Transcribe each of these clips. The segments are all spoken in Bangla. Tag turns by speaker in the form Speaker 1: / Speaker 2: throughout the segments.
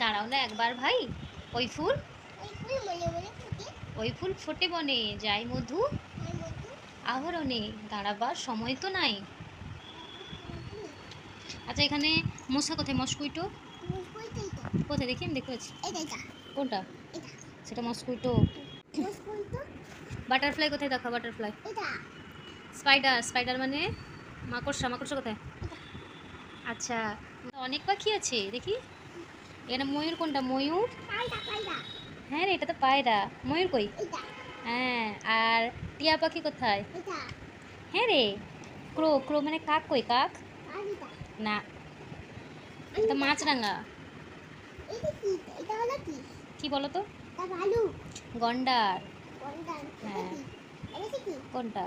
Speaker 1: দাঁড়াও না একবার ভাই। ওই ফুল ফোটে বনে, যাই মধু আহরণে, দাঁড়াবার সময় তো নাই। আচ্ছা এখানে মশা কোথায়? মস্কুইটো কোথায় দেখি? আমি দেখতে পাচ্ছি। কোনটা? সেটা মস্কুইটো। বাটারফ্লাই কোথায়? দেখো বাটারফ্লাই। স্পাইডার মানে মাকড়সা কোথায়? আচ্ছা অনেক পাখি আছে দেখি। এখানে ময়ূর কোনটা? ময়ূর, হ্যাঁ রে এটা তো পায়রা। ময়ূর কই? হ্যাঁ, আর টিয়া পাখি কোথায়? হ্যাঁ রে, ক্রো মানে কাক কই? কাক না, এটা মাছরাঙা। কি বলো তো? গন্ডার। হ্যাঁ কোনটা?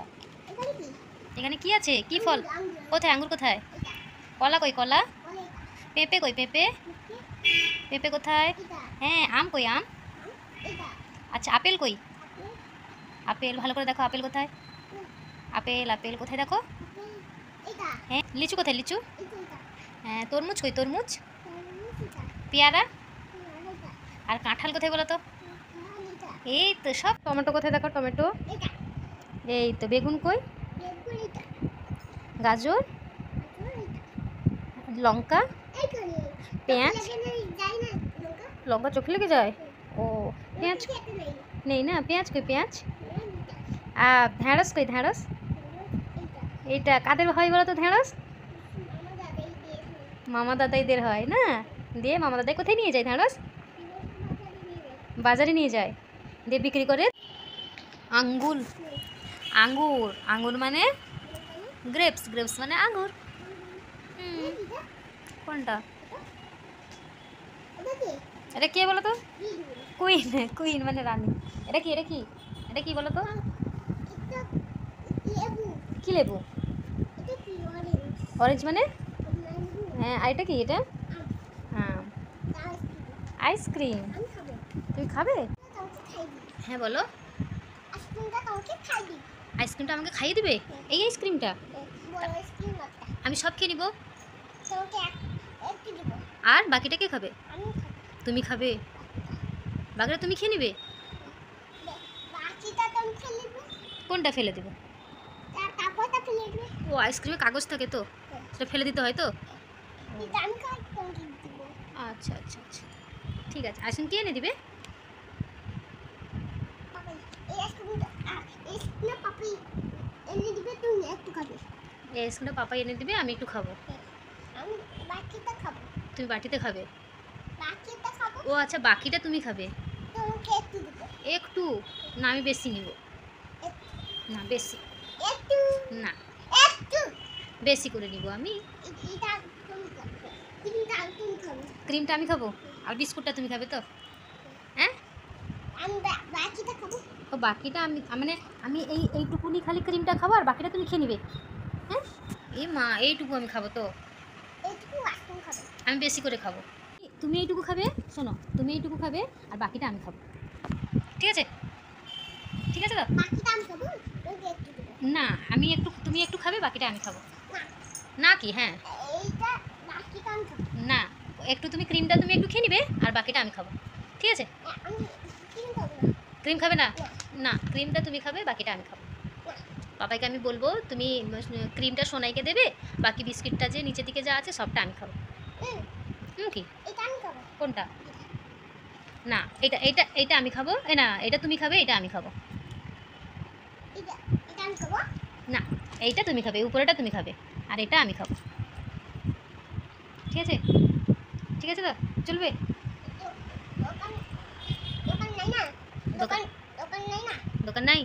Speaker 1: এখানে কি আছে? কি ফল? কোথায়? আঙ্গুর কোথায়? কলা কই? কলা। পেঁপে কই? পেঁপে কোথায়? হ্যাঁ আম কই? আম। আচ্ছা আপেল কই? আপেল ভালো করে দেখো, আপেল কোথায়? আপেল কোথায় দেখো? হ্যাঁ লিচু কোথায়? লিচু। হ্যাঁ তরমুজ কই? তরমুজ। পেয়ারা। আর কাঁঠাল কোথায় বলো তো? এই তো সব। টমেটো কোথায় দেখো? টমেটো। এই তো। বেগুন কই? গাজর, লঙ্কা, পেঁয়াজ। লঙ্কা চোখে লেগে যায়? ও পেঁয়াজ নেই না? পেঁয়াজ কই? পেঁয়াজ। ঢ্যাঁড়স কই? ঢ্যাঁড়স। এইটা কাদের হয় বলো তো? ঢ্যাঁড়স মামা দাদাইদের হয় না? দিয়ে মামা দাদাই কোথায় নিয়ে যায় ঢ্যাঁড়স? বাজারে নিয়ে যায়, দিয়ে বিক্রি করে। আঙ্গুর মানে গ্রেপস মানে আঙ্গুর। কোনটা? এটা কে বলো তো? কুইন মানে রানী। এটা কি বলো তো? কি লেবু? অরেঞ্জ মানে? হ্যাঁ আর এটা কি? এটা হ্যাঁ আইসক্রিম। তুমি খাবে? হ্যাঁ বলো। আইসক্রিমটা আমাকে খাইয়ে দিবে? এই আইসক্রিমটা আমি সব খেয়ে নিব, আর বাকিটা কে খাবে? তুমি খাবে? বাকিটা তুমি খেয়ে নিবে? কোনটা ফেলে দেবো? ও আইসক্রিমে কাগজ থাকে তো, সেটা ফেলে দিতে হয় তো। আচ্ছা ঠিক আছে। আইসক্রিম কে এনে দিবে? এই আইসক্রিমটা পাপা এনে দিবে, আমি একটু খাবো। তুমি বাটিতে খাবে? ও আচ্ছা বাকিটা তুমি খাবে। একটু না, আমি বেশি নিব না। না বেশি করে নিব আমি। ক্রিমটা আমি খাবো, আর বিস্কুটটা তুমি খাবে তো? হ্যাঁ ও বাকিটা আমি মানে আমি এইটুকুনি খালি ক্রিমটা খাবো, আর বাকিটা তুমি খেয়ে নিবে? হ্যাঁ এই মা, এইটুকু আমি খাবো তো? আমি বেশি করে খাবো। তুমি এইটুকু খাবে, শোনো তুমি এইটুকু খাবে, আর বাকিটা আমি খাবো। ঠিক আছে তো? না তুমি একটু খাবে, বাকিটা আমি খাবো। না কি? হ্যাঁ না, একটু তুমি ক্রিমটা তুমি একটু খেয়ে নিবে, আর বাকিটা আমি খাবো। ঠিক আছে? ক্রিম খাবে না? না ক্রিমটা তুমি খাবে, বাকিটা আমি খাবো। পাপাইকে আমি বলবো তুমি ক্রিমটা সোনাইকে দেবে, বাকি বিস্কিটটা যে নিচের দিকে যা আছে সবটা আমি খাবো। কি? কোনটা? না এটা আমি খাবো। না এটা তুমি খাবে, এটা আমি খাবো। না এইটা তুমি খাবে, উপরেটা তুমি খাবে, আর এটা আমি খাবো। ঠিক আছে তো? চলবে? দোকান নাই?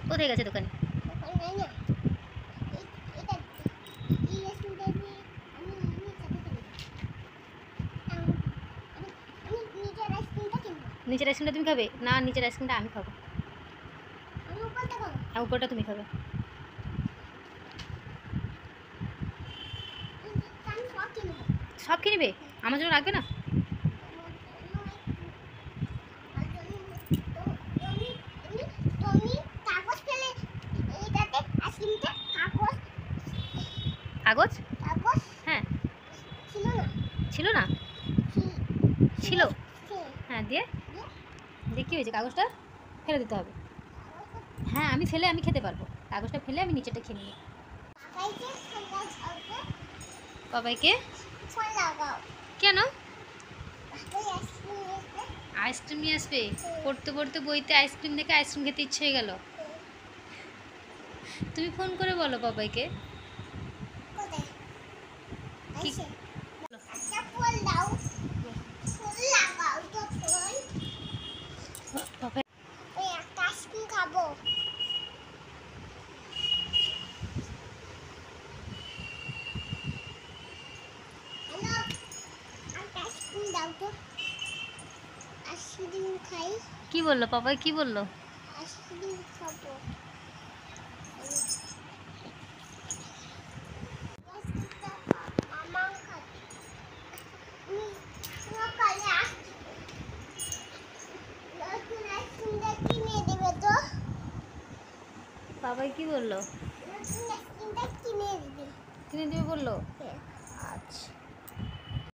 Speaker 1: কোথায় গেছে দোকানে? নিচের আইসক্রিমটা তুমি খাবে? না নিচের আইসক্রিমটা আমি খাবো, আর উপরটা তুমি খাবে। সব খেয়ে নেবে? আমার জন্য রাখবে না? কাগজ? হ্যাঁ ছিল? হ্যাঁ, দিয়ে দিয়ে কী হয়েছে? কাগজটা ফেলে দিতে হবে। হ্যাঁ, আমি খেতে পারবো। কাগজটা ফেলে আমি নিচেটা খেয়ে নিই। বাবাইকে কেন আইসক্রিম নিয়ে আসবে? পড়তে পড়তে বইতে আইসক্রিম দেখে আইসক্রিম খেতে ইচ্ছে হয়ে গেল। তুমি ফোন করে বলো বাবাইকে।
Speaker 2: খাবো। আইসক্রিম খাই।
Speaker 1: কি বললো বাবাই? কি বললো?
Speaker 2: আইসক্রিম খাবো।
Speaker 1: বাবাই কি বললো?
Speaker 2: কিনে দিবে।
Speaker 1: কিনে দিবে বললো? আচ্ছা।